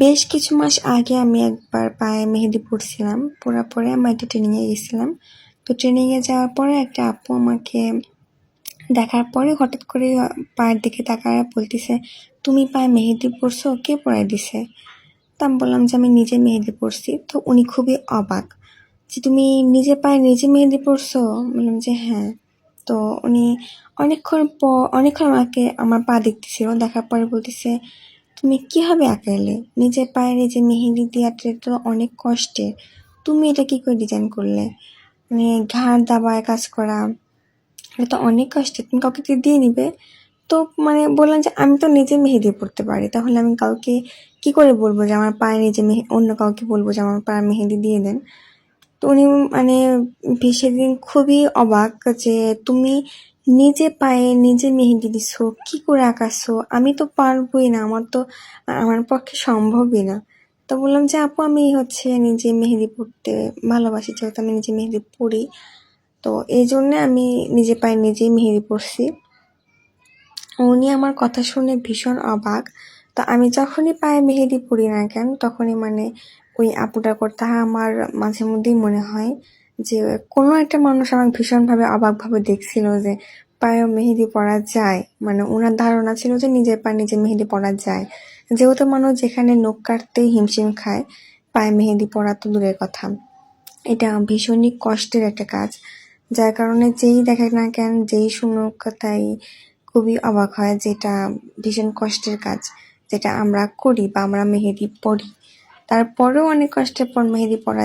বেশ কিছু মাস আগে আমি একবার পায়ে মেহেদি পড়ছিলাম। পড়ার পরে আমি একটা ট্রেনিংয়ে গেছিলাম। তো ট্রেনিংয়ে যাওয়ার পরে একটা আপু আমাকে দেখার পরে হঠাৎ করে পায়ের দিকে তাকায় বলতেছে, তুমি পায়ে মেহেদি পড়ছো? কে পড়ায় দিছে? তো আমি বললাম যে আমি নিজে মেহেদি পড়ছি। তো উনি খুবই অবাক যে তুমি নিজে পায়ে নিজে মেহেদি পড়ছো? বললাম যে হ্যাঁ। তো উনি অনেকক্ষণ আমাকে আমার পা দেখতেছিল, দেখার পরে বলতেছে, তুমি কিভাবে আঁকাইলে? নিজের পায়ে নিজে মেহেদি দেওয়াটা তো অনেক কষ্টের, তুমি এটা কি করে ডিজাইন করলে? মানে ঘাড় দাবায় কাজ করা, এটা তো অনেক কষ্টের, তুমি কাউকে দিয়ে নিবে? তো মানে বললাম যে আমি তো নিজে মেহেদি পড়তে পারি, তাহলে আমি কাউকে কি করে বলবো যে আমার পায়ে নিজে অন্য কাউকে বলবো যে আমার পায়ে মেহেদি দিয়ে দেন? তো উনি মানে সেদিন খুবই অবাক যে তুমি নিজে পায়ে নিজে মেহেদি দিছো, কি করে আঁকাছো? আমি তো পারবোই না, আমার পক্ষে সম্ভবই না। তো বললাম যে আপু আমি নিজে মেহেদি পড়তে ভালোবাসি, যেহেতু আমি নিজে মেহেদি পড়ি, তো এই জন্য আমি নিজে পায়ে নিজেই মেহেদি পড়ছি। উনি আমার কথা শুনে ভীষণ অবাক। তো আমি যখনই পায়ে মেহেদি পড়ি না কেন, তখনই মানে ওই আপুটার কথা আমার মাঝে মধ্যেই মনে হয় যে কোনো একটা মানুষ আমাকে ভীষণভাবে অবাকভাবে দেখছিল যে পায়ে মেহেদি পরা যায়। মানে ওনার ধারণা ছিল যে নিজের পায়ে নিজে মেহেদি পরা যায়, যেহেতু মানুষ যেখানে নখ কাটতেই হিমশিম খায়, পায়ে মেহেদি পরা তো দূরের কথা। এটা ভীষণই কষ্টের একটা কাজ, যার কারণে যেই দেখে না কেন, যেই শুনুক, তাই খুবই অবাক হয় যে এটা ভীষণ কষ্টের কাজ, যেটা আমরা করি বা আমরা মেহেদি পড়ি। তারপরেও অনেক কষ্টের পর মেহেদি পরা